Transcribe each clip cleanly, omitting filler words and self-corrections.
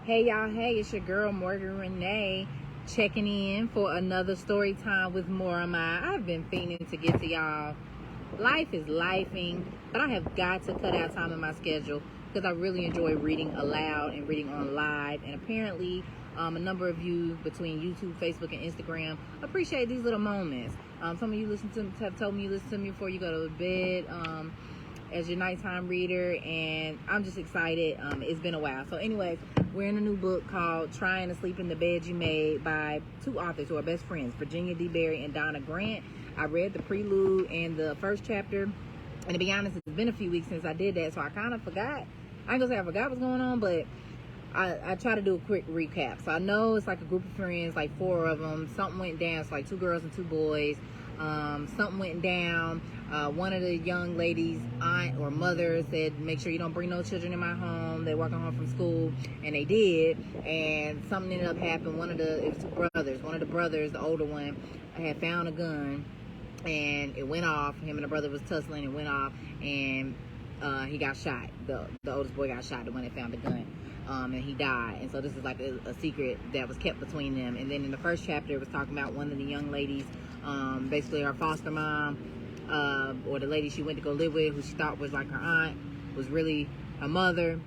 Hey y'all, hey, it's your girl Morgan Renee checking in for another story time with Moramai. I've been fiending to get to y'all. Life is lifing, but I have got to cut out time in my schedule because I really enjoy reading aloud and reading on live. And apparently, a number of you between YouTube, Facebook, and Instagram appreciate these little moments. Some of you have told me you listen to me before you go to bed. As your nighttime reader, and I'm just excited. It's been a while. So anyways, we're in a new book called Tryin to Sleep in the Bed You Made by two authors who are best friends, Virginia D. Berry and Donna Grant. I read the prelude and the first chapter, and to be honest, it's been a few weeks since I did that, so I kind of forgot. I ain't gonna say I forgot what's going on, but I try to do a quick recap. So I know it's like a group of friends, like 4 of them. Something went down. It's like 2 girls and 2 boys. Something went down. One of the young ladies' aunt or mother said, make sure you don't bring no children in my home. They're walking home from school, and they did. And something ended up happening. It was 2 brothers. One of the brothers, the older one, had found a gun, and it went off. Him and the brother was tussling. It went off, and he got shot. The oldest boy got shot, the one that found the gun. And he died. And so this is like a secret that was kept between them. And then in the first chapter, it was talking about one of the young ladies, basically her foster mom, or the lady she went to go live with, who she thought was like her aunt, was really her mother.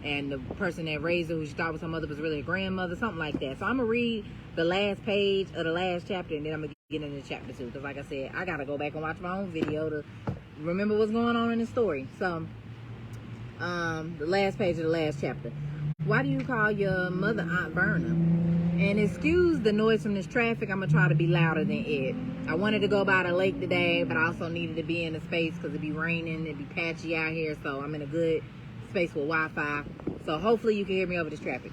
And the person that raised her, who she thought was her mother, was really her grandmother, something like that. So I'm going to read the last page of the last chapter, and then I'm going to get into chapter 2. Because like I said, I got to go back and watch my own video to remember what's going on in the story. So, the last page of the last chapter. Why do you call your mother Aunt Verna? And excuse the noise from this traffic. I'm going to try to be louder than it. I wanted to go by the lake today, but I also needed to be in a space because it'd be raining. It'd be patchy out here, so I'm in a good space with Wi-Fi. So hopefully you can hear me over this traffic.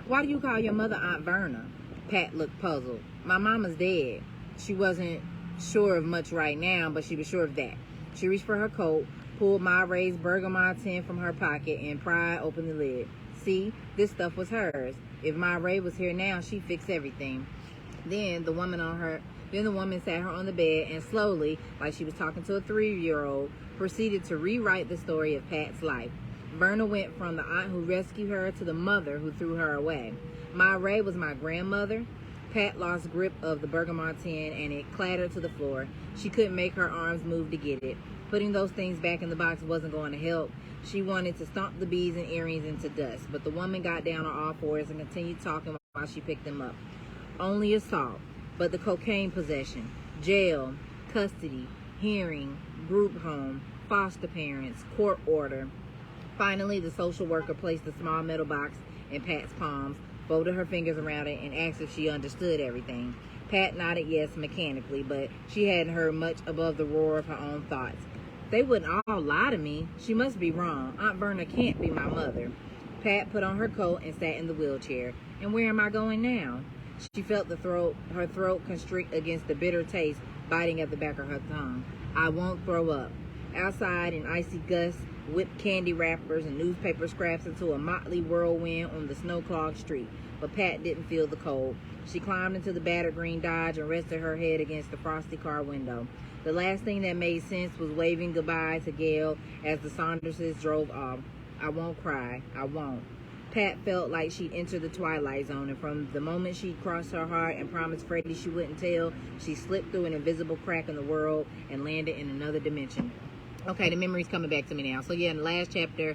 Why do you call your mother Aunt Verna? Pat looked puzzled. My mama's dead. She wasn't sure of much right now, but she was sure of that. She reached for her coat, pulled my raised Bergamot tin from her pocket, and pried open the lid. See, this stuff was hers. If my Ray was here now, she'd fix everything. Then the woman sat her on the bed and slowly, like she was talking to a 3-year-old, proceeded to rewrite the story of Pat's life. Verna went from the aunt who rescued her to the mother who threw her away. My Ray was my grandmother. Pat lost grip of the Bergamot tin and it clattered to the floor. She couldn't make her arms move to get it. Putting those things back in the box wasn't going to help. She wanted to stomp the beads and earrings into dust, but the woman got down on all fours and continued talking while she picked them up. Only assault, but the cocaine possession, jail, custody, hearing, group home, foster parents, court order. Finally, the social worker placed the small metal box in Pat's palms, folded her fingers around it, and asked if she understood everything. Pat nodded yes mechanically, but she hadn't heard much above the roar of her own thoughts. They wouldn't all lie to me. She must be wrong. Aunt Verna can't be my mother. Pat put on her coat and sat in the wheelchair. And where am I going now? She felt her throat constrict against the bitter taste biting at the back of her tongue. I won't throw up. Outside, in icy gusts, whipped candy wrappers and newspaper scraps into a motley whirlwind on the snow-clogged street. But Pat didn't feel the cold. She climbed into the battered green Dodge and rested her head against the frosty car window. The last thing that made sense was waving goodbye to Gail as the Saunderses drove off. I won't cry. I won't. Pat felt like she'd entered the twilight zone, and from the moment she'd crossed her heart and promised Freddie she wouldn't tell, she slipped through an invisible crack in the world and landed in another dimension. Okay, the memory's coming back to me now. So yeah, in the last chapter,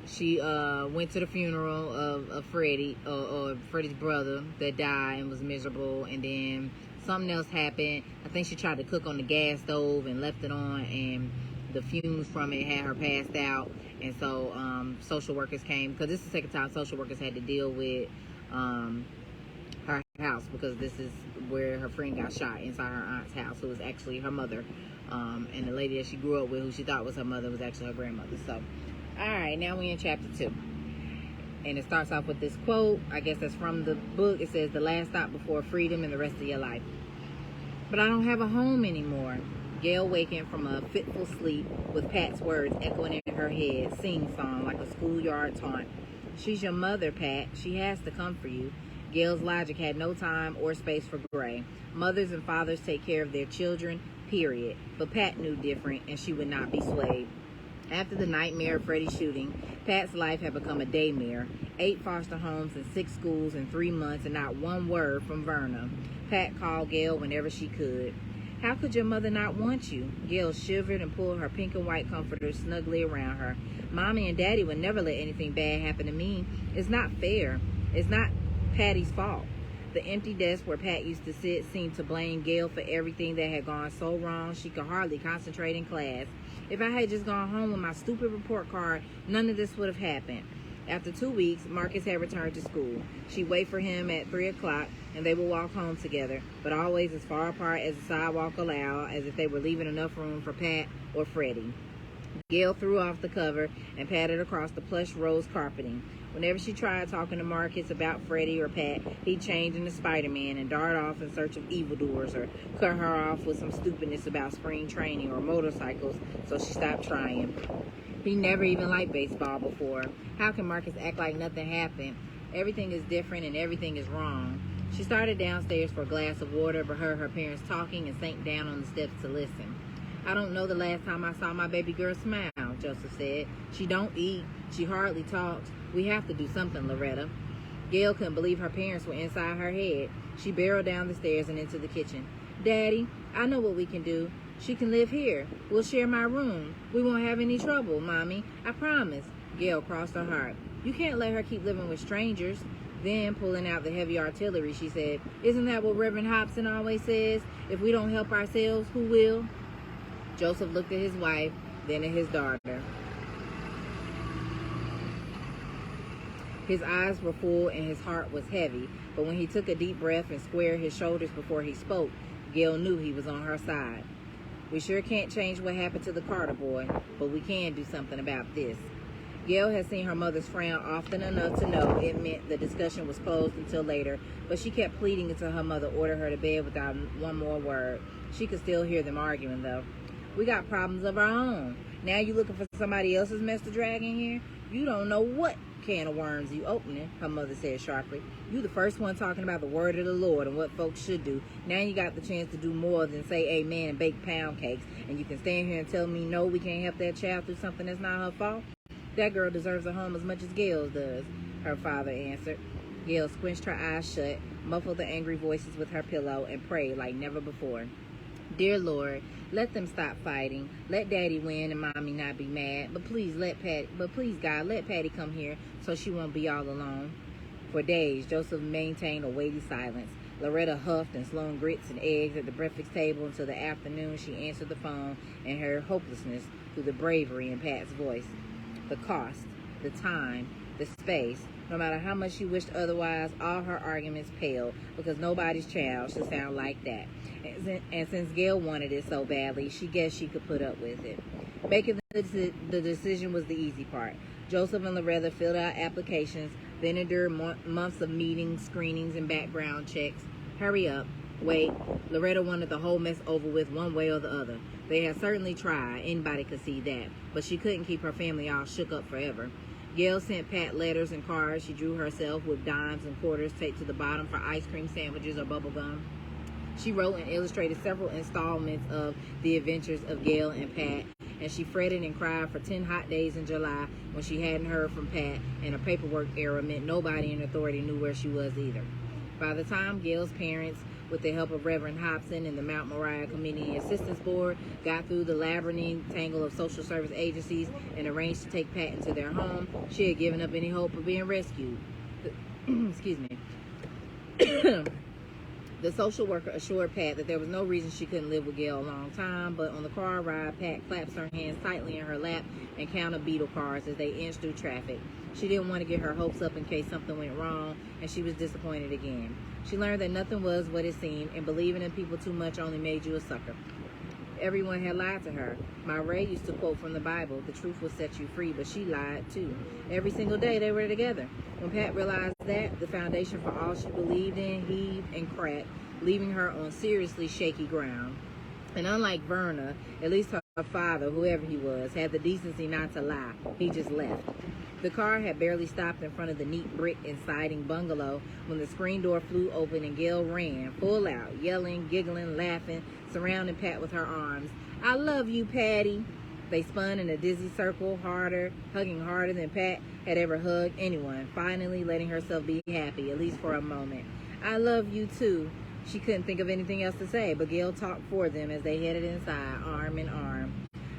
she went to the funeral of Freddie, or Freddie's brother that died and was miserable, and then something else happened. I think she tried to cook on the gas stove and left it on, and the fumes from it had her passed out. And so social workers came, because this is the second time social workers had to deal with her house, because this is where her friend got shot, inside her aunt's house, who was actually her mother. And the lady that she grew up with, who she thought was her mother, was actually her grandmother. So, all right, now we're in chapter 2. And it starts off with this quote. I guess that's from the book. It says, the last stop before freedom and the rest of your life. But I don't have a home anymore. Gail wakened from a fitful sleep with Pat's words echoing in her head, sing-song like a schoolyard taunt. She's your mother, Pat. She has to come for you. Gail's logic had no time or space for gray. Mothers and fathers take care of their children, period. But Pat knew different, and she would not be swayed. After the nightmare of Freddie's shooting, Pat's life had become a daymare. 8 foster homes and 6 schools in 3 months and not one word from Verna. Pat called Gail whenever she could. How could your mother not want you? Gail shivered and pulled her pink and white comforter snugly around her. Mommy and Daddy would never let anything bad happen to me. It's not fair. It's not Patty's fault. The empty desk where Pat used to sit seemed to blame Gail for everything that had gone so wrong she could hardly concentrate in class. If I had just gone home with my stupid report card, none of this would have happened. After 2 weeks, Marcus had returned to school. She'd wait for him at 3 o'clock, and they would walk home together, but always as far apart as the sidewalk allowed, as if they were leaving enough room for Pat or Freddie. Gail threw off the cover and patted across the plush rose carpeting. Whenever she tried talking to Marcus about Freddie or Pat, he'd change into Spider-Man and dart off in search of evildoers or cut her off with some stupidness about spring training or motorcycles, so she stopped trying. He never even liked baseball before. How can Marcus act like nothing happened? Everything is different and everything is wrong. She started downstairs for a glass of water, but heard her parents talking and sank down on the steps to listen. I don't know the last time I saw my baby girl smile, Joseph said. She don't eat. She hardly talks. We have to do something, Loretta. Gail couldn't believe her parents were inside her head. She barreled down the stairs and into the kitchen. Daddy, I know what we can do. She can live here. We'll share my room. We won't have any trouble, Mommy. I promise. Gail crossed her heart. You can't let her keep living with strangers. Then, pulling out the heavy artillery, she said, Isn't that what Reverend Hobson always says? If we don't help ourselves, who will? Joseph looked at his wife, then at his daughter. His eyes were full and his heart was heavy, but when he took a deep breath and squared his shoulders before he spoke, Gail knew he was on her side. We sure can't change what happened to the Carter boy, but we can do something about this. Gail had seen her mother's frown often enough to know it meant the discussion was closed until later, but she kept pleading until her mother ordered her to bed without one more word. She could still hear them arguing, though. We got problems of our own. Now you looking for somebody else's mess to drag in here? You don't know what can of worms you opening, her mother said sharply. You the first one talking about the word of the Lord and what folks should do. Now you got the chance to do more than say amen and bake pound cakes, and you can stand here and tell me no, we can't help that child through something that's not her fault? That girl deserves a home as much as Gail does, her father answered. Gail squinched her eyes shut, muffled the angry voices with her pillow, and prayed like never before. Dear Lord, let them stop fighting. Let Daddy win and Mommy not be mad. But please, God, let Patty come here so she won't be all alone. For days, Joseph maintained a weighty silence. Loretta huffed and slung grits and eggs at the breakfast table until the afternoon she answered the phone and heard hopelessness through the bravery in Pat's voice. The cost, the time, the space, no matter how much she wished otherwise, all her arguments paled because nobody's child should sound like that. And since Gail wanted it so badly, she guessed she could put up with it. Making the decision was the easy part. Joseph and Loretta filled out applications, then endured months of meetings, screenings, and background checks. Hurry up. Wait. Loretta wanted the whole mess over with one way or the other. They had certainly tried. Anybody could see that. But she couldn't keep her family all shook up forever. Gail sent Pat letters and cards she drew herself with dimes and quarters taped to the bottom for ice cream sandwiches or bubble gum. She wrote and illustrated several installments of The Adventures of Gail and Pat, and she fretted and cried for 10 hot days in July when she hadn't heard from Pat, and a paperwork error meant nobody in authority knew where she was either. By the time Gail's parents, with the help of Reverend Hobson and the Mount Moriah Community Assistance Board, got through the labyrinthine tangle of social service agencies and arranged to take Pat into their home, she had given up any hope of being rescued. Excuse me. The social worker assured Pat that there was no reason she couldn't live with Gail a long time, but on the car ride, Pat clasped her hands tightly in her lap and counted beetle cars as they inched through traffic. She didn't want to get her hopes up in case something went wrong, and she was disappointed again. She learned that nothing was what it seemed, and believing in people too much only made you a sucker. Everyone had lied to her. My Ray used to quote from the Bible, "The truth will set you free," but she lied too. Every single day they were together. When Pat realized that, the foundation for all she believed in heaved and cracked, leaving her on seriously shaky ground. And unlike Verna, at least her father, whoever he was, had the decency not to lie. He just left. The car had barely stopped in front of the neat brick and siding bungalow when the screen door flew open and Gail ran, full out, yelling, giggling, laughing, surrounding Pat with her arms. "I love you, Patty." They spun in a dizzy circle, hugging harder than Pat had ever hugged anyone, finally letting herself be happy, at least for a moment. I love you too. She couldn't think of anything else to say, but Gail talked for them as they headed inside, arm in arm.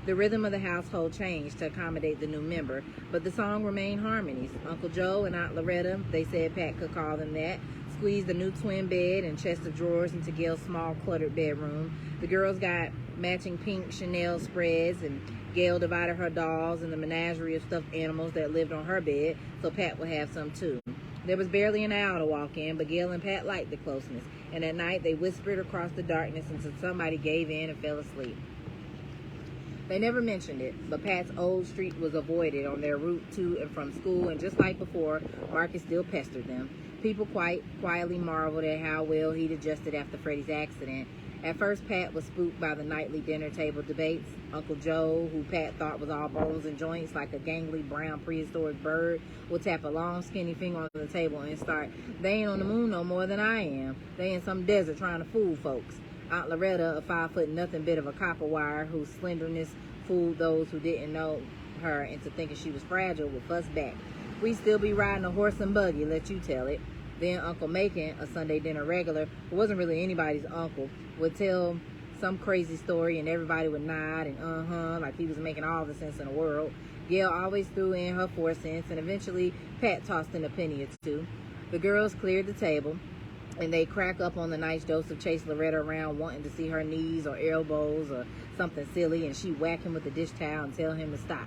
The rhythm of the household changed to accommodate the new member, but the song remained harmonies. Uncle Joe and Aunt Loretta, they said Pat could call them that, squeezed the new twin bed and chest of drawers into Gail's small, cluttered bedroom. The girls got matching pink Chanel spreads, and Gail divided her dolls and the menagerie of stuffed animals that lived on her bed, so Pat would have some too. There was barely an aisle to walk in, but Gail and Pat liked the closeness, and at night they whispered across the darkness until somebody gave in and fell asleep. They never mentioned it, but Pat's old street was avoided on their route to and from school, and just like before, Marcus still pestered them. People quietly marveled at how well he'd adjusted after Freddie's accident. At first, Pat was spooked by the nightly dinner table debates. Uncle Joe, who Pat thought was all bones and joints like a gangly brown prehistoric bird, would tap a long skinny finger on the table and start, "They ain't on the moon no more than I am. They in some desert trying to fool folks." Aunt Loretta, a 5 foot nothing bit of a copper wire whose slenderness fooled those who didn't know her into thinking she was fragile, would fuss back. "We still be riding a horse and buggy, let you tell it." Then Uncle Macon, a Sunday dinner regular, who wasn't really anybody's uncle, would tell some crazy story and everybody would nod and like he was making all the sense in the world. Gail always threw in her 4 cents, and eventually Pat tossed in a penny or two. The girls cleared the table, and they crack up on the nice Joseph chase Loretta around wanting to see her knees or elbows or something silly, and she whack him with the dish towel and tell him to stop.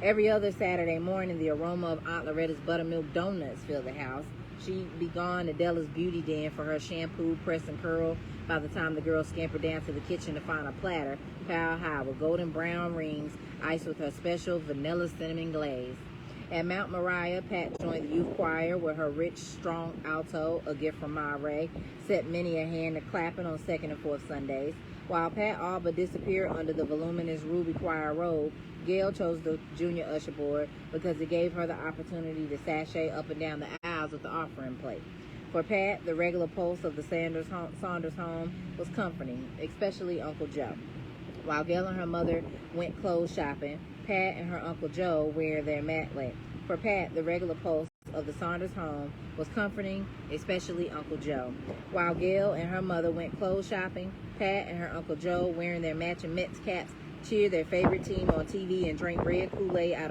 Every other Saturday morning, the aroma of Aunt Loretta's buttermilk donuts filled the house. She'd be gone to Della's beauty den for her shampoo, press, and curl by the time the girls scampered down to the kitchen to find a platter, pile high, with golden brown rings, iced with her special vanilla cinnamon glaze. At Mount Moriah, Pat joined the youth choir where her rich, strong alto, a gift from Ma Ray, set many a hand to clapping on second and fourth Sundays. While Pat all but disappeared under the voluminous ruby choir robe, Gail chose the junior usher board because it gave her the opportunity to sashay up and down the aisles with the offering plate. For Pat, the regular pulse of the Saunders home was comforting, especially Uncle Joe. While Gail and her mother went clothes shopping, Pat and her Uncle Joe wear their matlet. For Pat, the regular pulse of the Saunders home was comforting, especially Uncle Joe. While Gail and her mother went clothes shopping, Pat and her Uncle Joe, wearing their matching Mets caps, cheered their favorite team on TV and drank red Kool-Aid out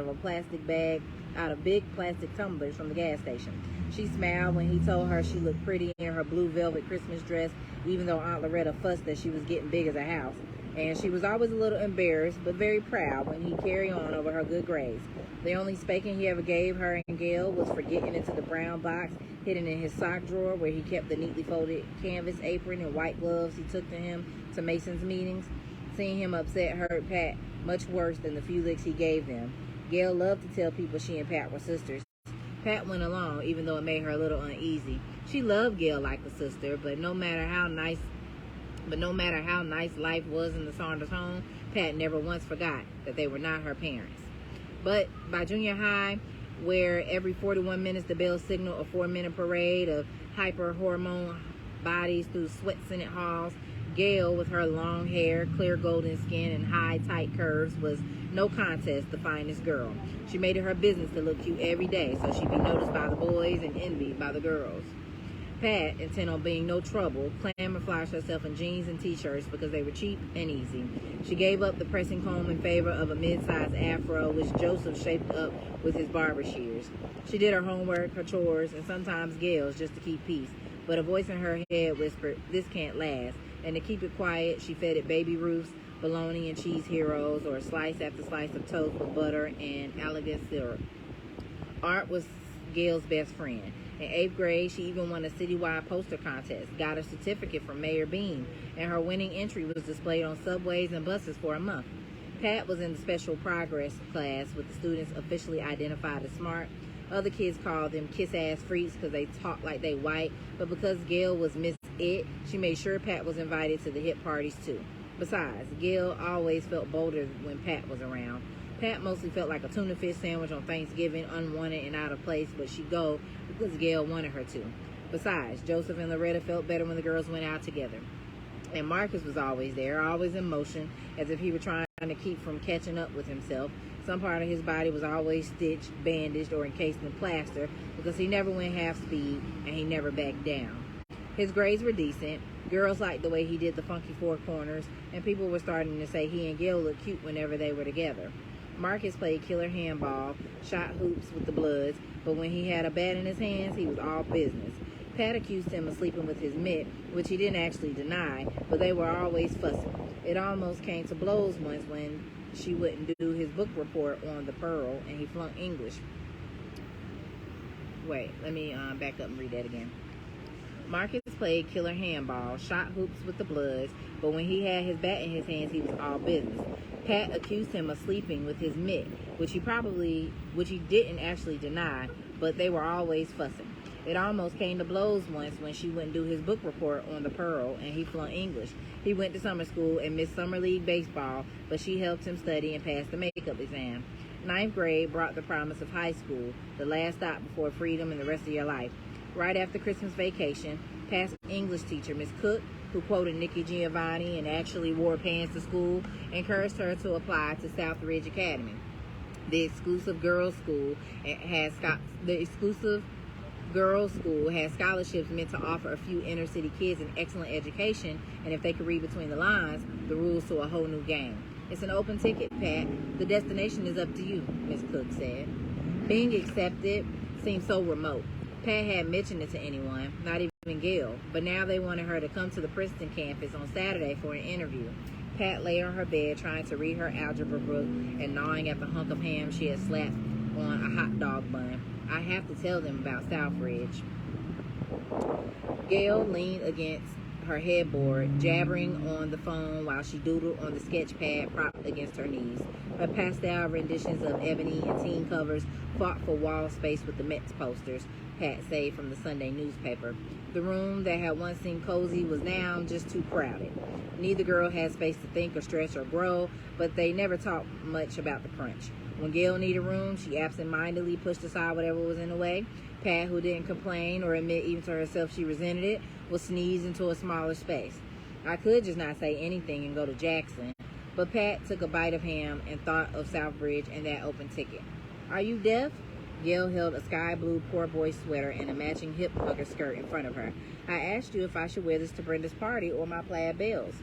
of big plastic tumblers from the gas station. She smiled when he told her she looked pretty in her blue velvet Christmas dress, even though Aunt Loretta fussed that she was getting big as a house. And she was always a little embarrassed, but very proud when he carried on over her good grades. The only spanking he ever gave her and Gail was for getting into the brown box hidden in his sock drawer where he kept the neatly folded canvas apron and white gloves he took to him to Mason's meetings. Seeing him upset hurt Pat much worse than the few licks he gave them. Gail loved to tell people she and Pat were sisters. Pat went along, even though it made her a little uneasy. She loved Gail like a sister, but no matter how nice life was in the Saunders home, Pat never once forgot that they were not her parents. But by junior high, where every 41 minutes the bell signaled a 4-minute parade of hyper-hormone bodies through sweat-scented halls, Gail, with her long hair, clear golden skin, and high, tight curves, was no contest the finest girl. She made it her business to look cute every day so she'd be noticed by the boys and envied by the girls. Pat, intent on being no trouble, camouflaged herself in jeans and t-shirts because they were cheap and easy. She gave up the pressing comb in favor of a mid-sized afro, which Joseph shaped up with his barber shears. She did her homework, her chores, and sometimes Gail's just to keep peace. But a voice in her head whispered, "This can't last." And to keep it quiet, she fed it Baby Ruth's, bologna and cheese heroes, or slice after slice of toast with butter and elegant syrup. Art was Gail's best friend. In 8th grade, she even won a citywide poster contest, got a certificate from Mayor Bean, and her winning entry was displayed on subways and buses for a month. Pat was in the special progress class with the students officially identified as smart. Other kids called them kiss-ass freaks because they talked like they white, but because Gail was Miss It, she made sure Pat was invited to the hip parties too. Besides, Gail always felt bolder when Pat was around. Pat mostly felt like a tuna fish sandwich on Thanksgiving, unwanted and out of place, but she'd go because Gail wanted her to. Besides, Joseph and Loretta felt better when the girls went out together. And Marcus was always there, always in motion, as if he were trying to keep from catching up with himself. Some part of his body was always stitched, bandaged, or encased in plaster because he never went half speed and he never backed down. His grades were decent. Girls liked the way he did the funky four corners, and people were starting to say he and Gil looked cute whenever they were together. Marcus played killer handball, shot hoops with the Bloods, but when he had a bat in his hands, he was all business. Pat accused him of sleeping with his mitt, which he didn't actually deny, but they were always fussing. It almost came to blows once when she wouldn't do his book report on the Pearl, and he flunked English. Wait, let me back up and read that again. Marcus played killer handball, shot hoops with the Bloods, but when he had his bat in his hands, he was all business. Pat accused him of sleeping with his mitt, which he didn't actually deny, but they were always fussing. It almost came to blows once when she wouldn't do his book report on the Pearl, and he flunked English. He went to summer school and missed summer league baseball, but she helped him study and pass the makeup exam. Ninth grade brought the promise of high school, the last stop before freedom and the rest of your life. Right after Christmas vacation, past English teacher Miss Cook, who quoted Nikki Giovanni and actually wore pants to school, encouraged her to apply to Southridge Academy. The exclusive girls' school has scholarships meant to offer a few inner city kids an excellent education, and if they could read between the lines, the rules to a whole new game. It's an open ticket, Pat. The destination is up to you, Miss Cook said. Being accepted seemed so remote. Pat hadn't mentioned it to anyone, not even Gail, but now they wanted her to come to the Princeton campus on Saturday for an interview. Pat lay on her bed trying to read her algebra book and gnawing at the hunk of ham she had slapped on a hot dog bun. I have to tell them about Southridge. Gail leaned against her headboard, jabbering on the phone while she doodled on the sketch pad propped against her knees. Her pastel renditions of Ebony and teen covers fought for wall space with the Mets posters Pat saved from the Sunday newspaper. The room that had once seemed cozy was now just too crowded. Neither girl had space to think or stretch or grow, but they never talked much about the crunch. When Gail needed room, she absent-mindedly pushed aside whatever was in the way. Pat, who didn't complain or admit even to herself she resented it, would sneeze into a smaller space. I could just not say anything and go to Jackson, but Pat took a bite of ham and thought of Southbridge and that open ticket. Are you deaf? Gail held a sky blue poor boy sweater and a matching hip hugger skirt in front of her. I asked you if I should wear this to Brenda's party or my plaid bells.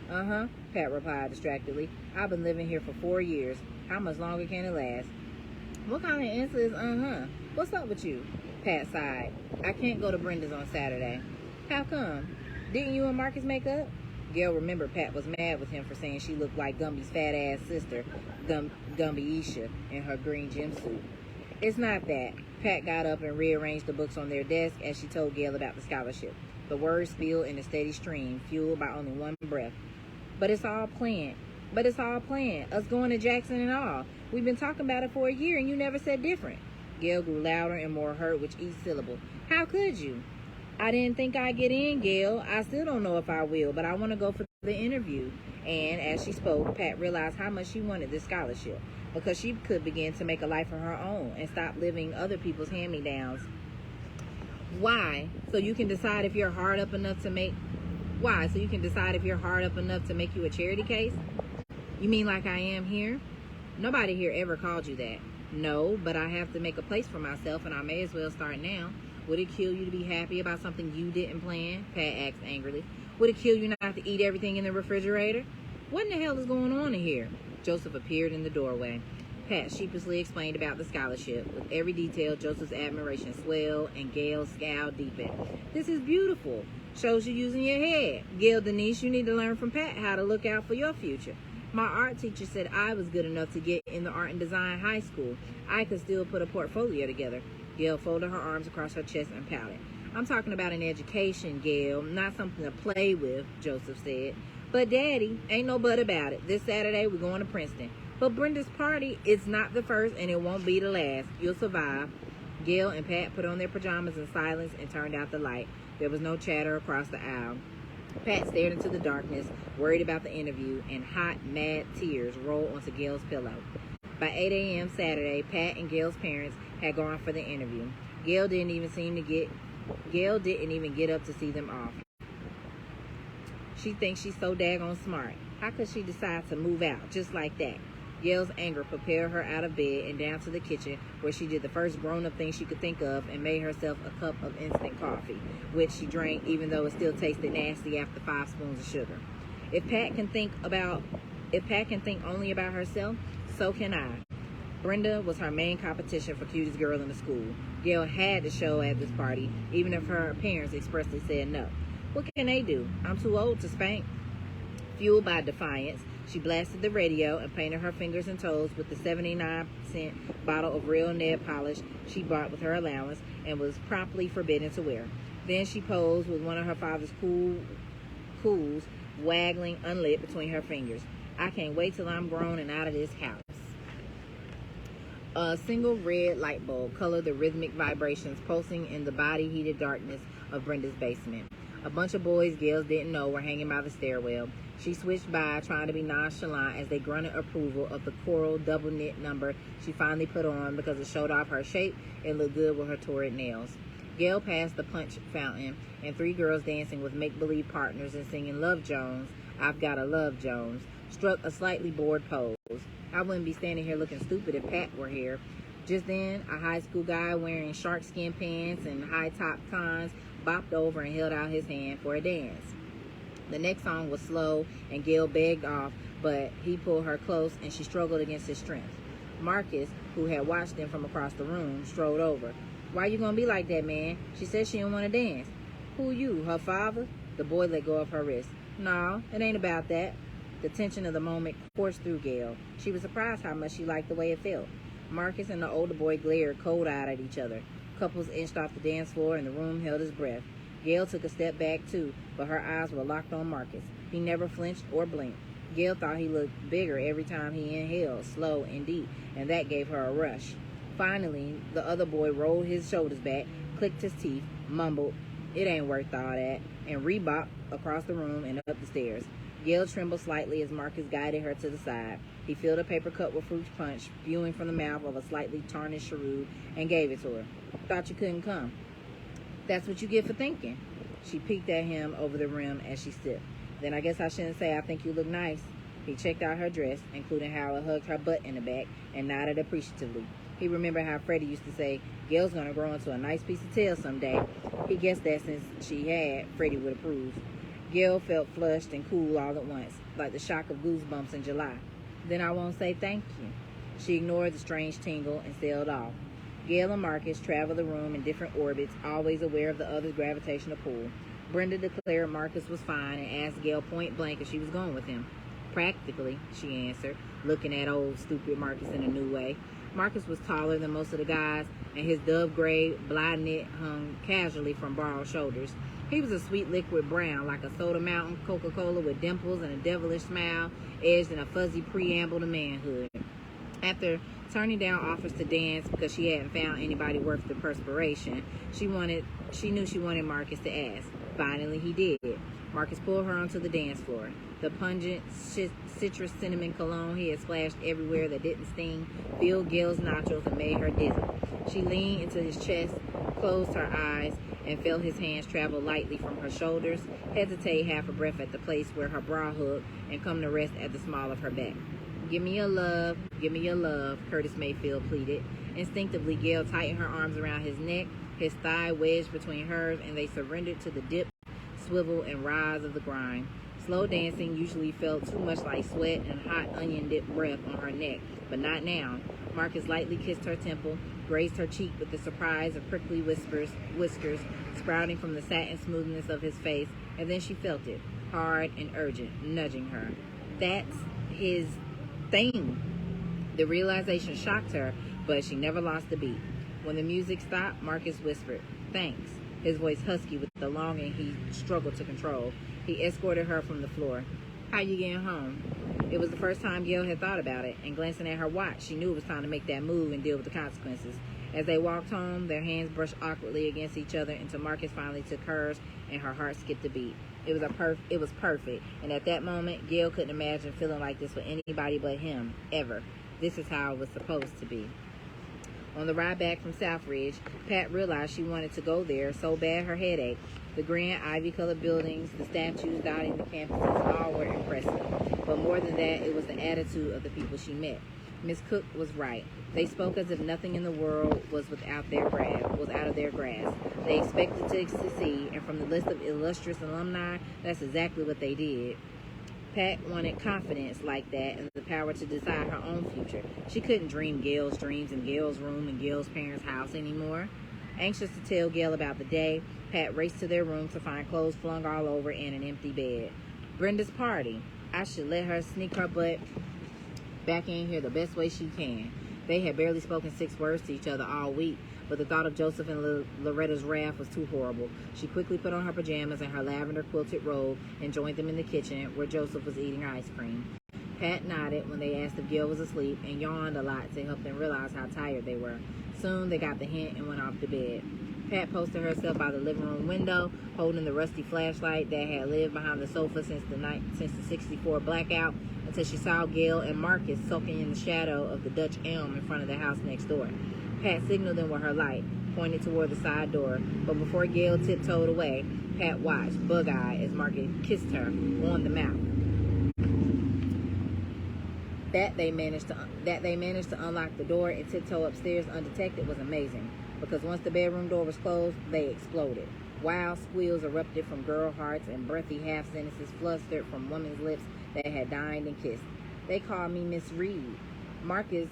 Uh-huh, Pat replied distractedly. I've been living here for 4 years. How much longer can it last? What kind of answer is uh-huh? What's up with you? Pat sighed. I can't go to Brenda's on Saturday. How come? Didn't you and Marcus make up? Gail remembered Pat was mad with him for saying she looked like Gumby's fat-ass sister, Gumby Isha, in her green jumpsuit. It's not that. Pat got up and rearranged the books on their desk as she told Gail about the scholarship. The words spilled in a steady stream, fueled by only one breath. But it's all planned. Us going to Jackson and all. We've been talking about it for a year and you never said different. Gail grew louder and more hurt with each syllable. How could you? I didn't think I'd get in, Gail. I still don't know if I will, but I want to go for the interview. And as she spoke, Pat realized how much she wanted this scholarship, because she could begin to make a life of her own and stop living other people's hand-me-downs. Why? So you can decide if you're hard up enough to make you a charity case? You mean like I am here? Nobody here ever called you that. No, but I have to make a place for myself, and I may as well start now. Would it kill you to be happy about something you didn't plan? Pat asked angrily. Would it kill you not to eat everything in the refrigerator? What in the hell is going on in here? Joseph appeared in the doorway. Pat sheepishly explained about the scholarship. With every detail, Joseph's admiration swelled and Gail's scowl deepened. This is beautiful. Shows you using your head. Gail Denise, you need to learn from Pat how to look out for your future. My art teacher said I was good enough to get in the art and design high school. I could still put a portfolio together. Gail folded her arms across her chest and pouted. I'm talking about an education, Gail, not something to play with, Joseph said. But Daddy, ain't no but about it. This Saturday we're going to Princeton. But Brenda's party, it's not the first and it won't be the last. You'll survive. Gail and Pat put on their pajamas in silence and turned out the light. There was no chatter across the aisle. Pat stared into the darkness, worried about the interview, and hot, mad tears rolled onto Gail's pillow. By 8 a.m. Saturday, Pat and Gail's parents had gone for the interview. Gail didn't even get up to see them off. She thinks she's so daggone smart. How could she decide to move out just like that? Gail's anger propelled her out of bed and down to the kitchen, where she did the first grown-up thing she could think of and made herself a cup of instant coffee, which she drank even though it still tasted nasty after 5 spoons of sugar. If Pat can think only about herself, so can I. Brenda was her main competition for cutest girl in the school. Gail had to show at this party, even if her parents expressly said no. What can they do? I'm too old to spank. Fueled by defiance, she blasted the radio and painted her fingers and toes with the 79-cent bottle of real nail polish she bought with her allowance and was promptly forbidden to wear. Then she posed with one of her father's cools waggling unlit between her fingers. I can't wait till I'm grown and out of this house. A single red light bulb colored the rhythmic vibrations pulsing in the body-heated darkness of Brenda's basement. A bunch of boys Gail didn't know were hanging by the stairwell. She switched by, trying to be nonchalant as they grunted approval of the coral double-knit number she finally put on because it showed off her shape and looked good with her torrid nails. Gail passed the punch fountain and 3 girls dancing with make-believe partners and singing Love Jones, I've Gotta Love Jones, struck a slightly bored pose. I wouldn't be standing here looking stupid if Pat were here. Just then, a high school guy wearing sharkskin pants and high-top cons bopped over and held out his hand for a dance. The next song was slow, and Gail begged off, but he pulled her close, and she struggled against his strength. Marcus, who had watched them from across the room, strode over. Why you gonna be like that, man? She said she didn't want to dance. Who you, her father? The boy let go of her wrist. No, it ain't about that. The tension of the moment coursed through Gail. She was surprised how much she liked the way it felt. Marcus and the older boy glared cold-eyed at each other. Couples inched off the dance floor, and the room held its breath. Gail took a step back, too, but her eyes were locked on Marcus. He never flinched or blinked. Gail thought he looked bigger every time he inhaled, slow and deep, and that gave her a rush. Finally, the other boy rolled his shoulders back, clicked his teeth, mumbled, "It ain't worth all that," and rebopped across the room and up the stairs. Gail trembled slightly as Marcus guided her to the side. He filled a paper cup with fruit punch, spewing from the mouth of a slightly tarnished cheroot, and gave it to her. Thought you couldn't come. That's what you get for thinking. She peeked at him over the rim as she sipped. Then I guess I shouldn't say I think you look nice. He checked out her dress, including how it hugged her butt in the back, and nodded appreciatively. He remembered how Freddie used to say, Gail's going to grow into a nice piece of tail someday. He guessed that since she had, Freddie would approve. Gail felt flushed and cool all at once, like the shock of goosebumps in July. Then I won't say thank you. She ignored the strange tingle and sailed off. Gail and Marcus traveled the room in different orbits, always aware of the other's gravitational pull. Brenda declared Marcus was fine and asked Gail point blank if she was going with him. Practically, she answered, looking at old stupid Marcus in a new way. Marcus was taller than most of the guys, and his dove-gray blind knit hung casually from broad shoulders. He was a sweet liquid brown, like a Soda Mountain Coca-Cola with dimples and a devilish smile, edged in a fuzzy preamble to manhood. After turning down offers to dance because she hadn't found anybody worth the perspiration, she knew she wanted Marcus to ask. Finally, he did. Marcus pulled her onto the dance floor. The pungent citrus cinnamon cologne he had splashed everywhere that didn't sting filled Gail's nostrils and made her dizzy. She leaned into his chest, closed her eyes, and felt his hands travel lightly from her shoulders, hesitate half a breath at the place where her bra hooked, and come to rest at the small of her back. Give me your love, Curtis Mayfield pleaded. Instinctively, Gail tightened her arms around his neck, his thigh wedged between hers, and they surrendered to the dip, swivel, and rise of the grind. Slow dancing usually felt too much like sweat and hot onion-dipped breath on her neck, but not now. Marcus lightly kissed her temple, grazed her cheek with the surprise of prickly whiskers sprouting from the satin smoothness of his face, and then she felt it, hard and urgent, nudging her. That's his thing. The realization shocked her, but she never lost a beat. When the music stopped, Marcus whispered, "Thanks," his voice husky with the longing he struggled to control. He escorted her from the floor. How you getting home? It was the first time Gail had thought about it, and glancing at her watch, she knew it was time to make that move and deal with the consequences. As they walked home, their hands brushed awkwardly against each other until Marcus finally took hers, and her heart skipped a beat. It was perfect, and at that moment, Gail couldn't imagine feeling like this with anybody but him, ever. This is how it was supposed to be. On the ride back from Southridge, Pat realized she wanted to go there so bad her head ached. The grand ivy-colored buildings, the statues dotting the campuses, all were impressive. But more than that, it was the attitude of the people she met. Miss Cook was right. They spoke as if nothing in the world was out of their grasp. They expected to succeed, and from the list of illustrious alumni, that's exactly what they did. Pat wanted confidence like that and the power to decide her own future. She couldn't dream Gail's dreams in Gail's room in Gail's parents' house anymore. Anxious to tell Gail about the day, Pat raced to their room to find clothes flung all over and an empty bed. Brenda's party. I should let her sneak her butt back in here the best way she can. They had barely spoken 6 words to each other all week, but the thought of Joseph and Loretta's wrath was too horrible. She quickly put on her pajamas and her lavender quilted robe and joined them in the kitchen where Joseph was eating ice cream. Pat nodded when they asked if Gail was asleep and yawned a lot to help them realize how tired they were. Soon they got the hint and went off to bed. Pat posted herself by the living room window, holding the rusty flashlight that had lived behind the sofa since the 64 blackout, until she saw Gail and Marcus sulking in the shadow of the Dutch elm in front of the house next door. Pat signaled them with her light, pointed toward the side door, but before Gail tiptoed away, Pat watched, bug-eyed, as Marcus kissed her on the mouth. That they managed to unlock the door and tiptoe upstairs undetected was amazing, because once the bedroom door was closed, they exploded. Wild squeals erupted from girl hearts and breathy half-sentences flustered from women's lips that had dined and kissed. They called me Miss Reed. Marcus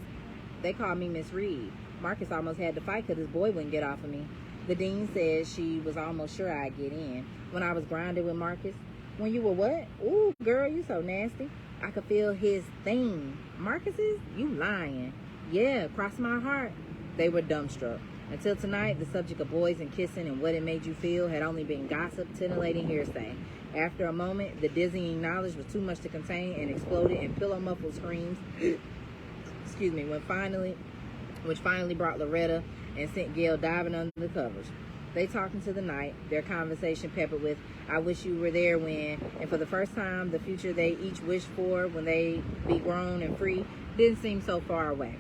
almost had to fight because his boy wouldn't get off of me. The dean said she was almost sure I'd get in. When I was grinding with Marcus. When you were what? Ooh, girl, you so nasty. I could feel his thing. Marcus's? You lying. Yeah, cross my heart. They were dumbstruck. Until tonight, the subject of boys and kissing and what it made you feel had only been gossip, titillating hearsay. After a moment, the dizzying knowledge was too much to contain and exploded in pillow-muffled screams. Which finally brought Loretta and sent Gail diving under the covers. They talked into the night, their conversation peppered with, I wish you were there when, and for the first time, the future they each wished for when they be grown and free didn't seem so far away.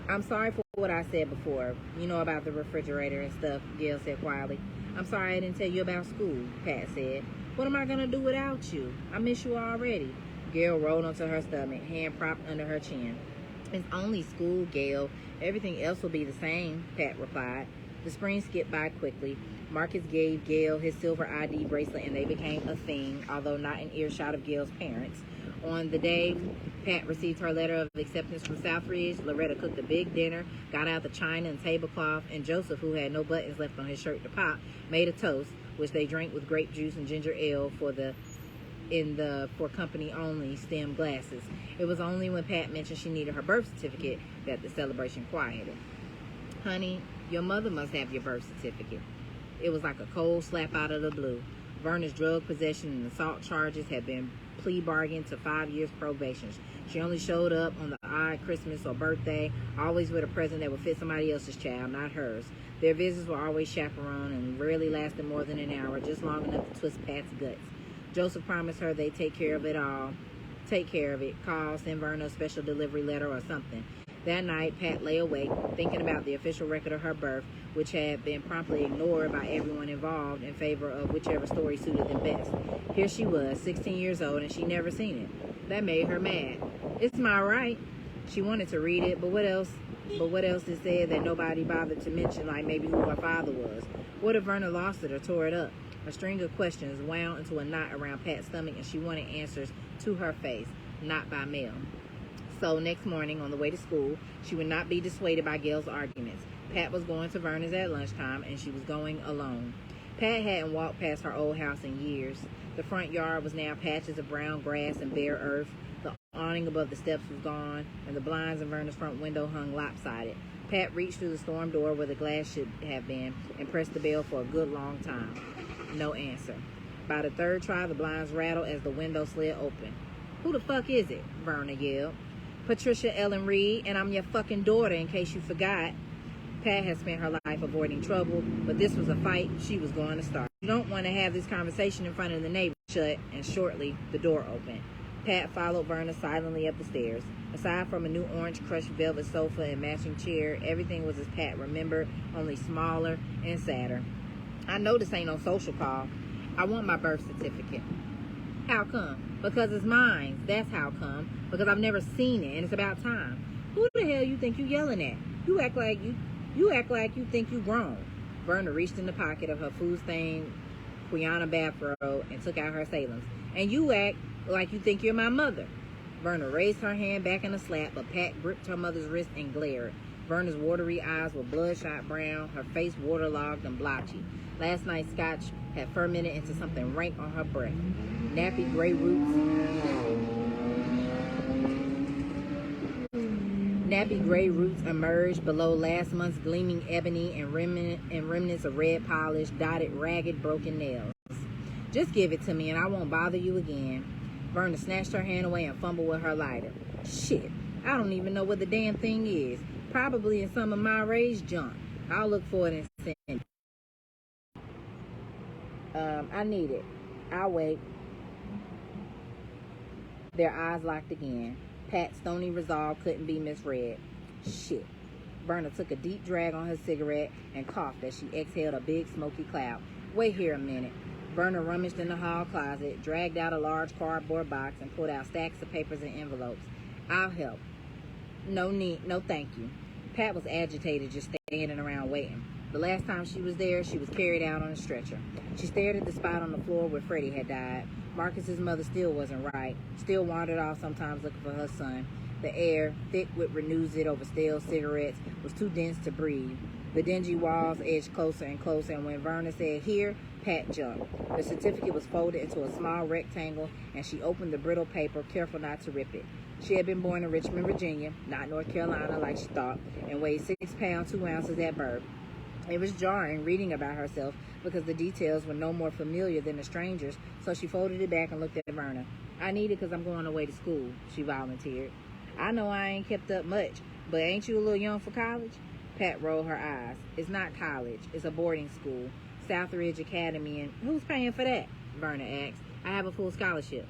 I'm sorry for what I said before, about the refrigerator and stuff, Gail said quietly. I'm sorry I didn't tell you about school, Pat said. What am I going to do without you? I miss you already. Gail rolled onto her stomach, hand propped under her chin. It's only school, Gail. Everything else will be the same, Pat replied. The spring skipped by quickly. Marcus gave Gail his silver ID bracelet and they became a thing, although not in earshot of Gail's parents. On the day Pat received her letter of acceptance from Southridge, Loretta cooked a big dinner, got out the china and tablecloth, and Joseph, who had no buttons left on his shirt to pop, made a toast, which they drank with grape juice and ginger ale for company only stem glasses. It was only when Pat mentioned she needed her birth certificate that the celebration quieted. Honey, your mother must have your birth certificate. It was like a cold slap out of the blue. Verna's drug possession and assault charges had been plea bargained to 5 years probation. She only showed up on the odd Christmas or birthday, always with a present that would fit somebody else's child, not hers. Their visits were always chaperoned and rarely lasted more than an hour, just long enough to twist Pat's guts. Joseph promised her they'd take care of it, call, send Verna a special delivery letter or something. That night, Pat lay awake, thinking about the official record of her birth, which had been promptly ignored by everyone involved in favor of whichever story suited them best. Here she was, 16 years old, and she'd never seen it. That made her mad. It's my right. She wanted to read it, but what else it said that nobody bothered to mention, like maybe who her father was? What if Verna lost it or tore it up? A string of questions wound into a knot around Pat's stomach, and she wanted answers to her face, not by mail. So next morning, on the way to school, she would not be dissuaded by Gail's arguments. Pat was going to Verna's at lunchtime, and she was going alone. Pat hadn't walked past her old house in years. The front yard was now patches of brown grass and bare earth. The awning above the steps was gone, and the blinds in Verna's front window hung lopsided. Pat reached through the storm door where the glass should have been and pressed the bell for a good long time. No answer. By the third try, the blinds rattled as the window slid open. Who the fuck is it? Verna yelled. Patricia Ellen Reed, and I'm your fucking daughter, in case you forgot. Pat had spent her life avoiding trouble, but this was a fight she was going to start. You don't want to have this conversation in front of the neighbors. Shut, and shortly, the door opened. Pat followed Verna silently up the stairs. Aside from a new orange crushed velvet sofa and matching chair, everything was as Pat remembered, only smaller and sadder. I know this ain't no social call. I want my birth certificate. How come? Because it's mine. That's how come. Because I've never seen it, and it's about time. Who the hell you think you yelling at? You act like you think you grown. Verna reached in the pocket of her food-stained Quiana bathrobe and took out her Salem's. And you act like you think you're my mother. Verna raised her hand back in a slap, but Pat gripped her mother's wrist and glared. Verna's watery eyes were bloodshot brown, her face waterlogged and blotchy. Last night's scotch had fermented into something rank on her breath. Nappy gray roots emerged below last month's gleaming ebony and remnants of red polish dotted ragged broken nails. Just give it to me and I won't bother you again. Verna snatched her hand away and fumbled with her lighter. Shit, I don't even know what the damn thing is. Probably in some of my raised junk. I'll look for it and send it. I need it. I'll wait. Their eyes locked again. Pat's stony resolve couldn't be misread. Shit. Verna took a deep drag on her cigarette and coughed as she exhaled a big smoky cloud. Wait here a minute. Verna rummaged in the hall closet, dragged out a large cardboard box, and pulled out stacks of papers and envelopes. I'll help. No need, no thank you. Pat was agitated, just standing around waiting. The last time she was there, she was carried out on a stretcher. She stared at the spot on the floor where Freddie had died. Marcus's mother still wasn't right, still wandered off sometimes looking for her son. The air, thick with renewed over stale cigarettes, was too dense to breathe. The dingy walls edged closer and closer, and when Verna said, "Here," Pat jumped. The certificate was folded into a small rectangle, and she opened the brittle paper, careful not to rip it. She had been born in Richmond, Virginia, not North Carolina like she thought, and weighed 6 pounds, 2 ounces at birth. It was jarring reading about herself because the details were no more familiar than the stranger's, so she folded it back and looked at Verna. I need it because I'm going away to school, she volunteered. I know I ain't kept up much, but ain't you a little young for college? Pat rolled her eyes. It's not college. It's a boarding school. Southridge Academy, and who's paying for that? Verna asked. I have a full scholarship.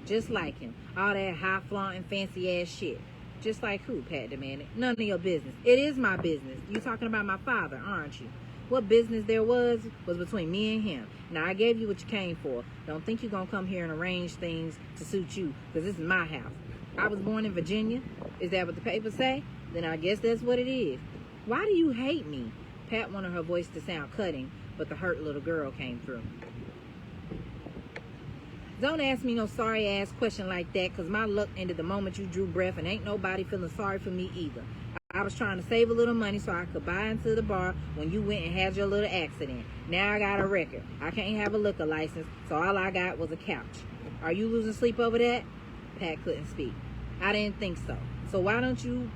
Just like him. All that high-flaunting, fancy-ass shit. Just like who? Pat demanded. None of your business. It is my business. You talking about my father, aren't you? What business there was between me and him. Now, I gave you what you came for. Don't think you're going to come here and arrange things to suit you, because this is my house. I was born in Virginia. Is that what the papers say? Then I guess that's what it is. Why do you hate me? Pat wanted her voice to sound cutting, but the hurt little girl came through. Don't ask me no sorry-ass question like that, because my luck ended the moment you drew breath, and ain't nobody feeling sorry for me either. I was trying to save a little money so I could buy into the bar when you went and had your little accident. Now I got a record. I can't have a liquor license, so all I got was a couch. Are you losing sleep over that? Pat couldn't speak. I didn't think so. So why don't you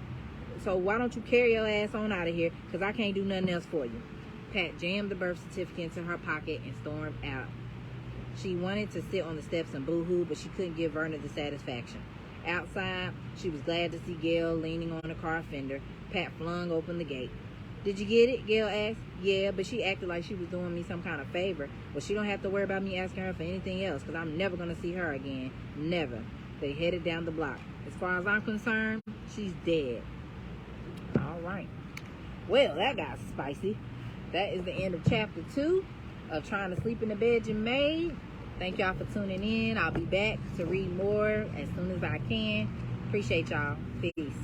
carry your ass on out of here, because I can't do nothing else for you. Pat jammed the birth certificate into her pocket and stormed out. She wanted to sit on the steps and boo-hoo, but she couldn't give Verna the satisfaction. Outside, she was glad to see Gail leaning on the car fender. Pat flung open the gate. Did you get it? Gail asked. Yeah, but she acted like she was doing me some kind of favor. Well, she don't have to worry about me asking her for anything else, because I'm never going to see her again. Never. They headed down the block. As far as I'm concerned, she's dead. All right. Well, that got spicy. That is the end of chapter 2 of Trying to Sleep in the Bed You Made. Thank y'all for tuning in. I'll be back to read more as soon as I can. Appreciate y'all. Peace.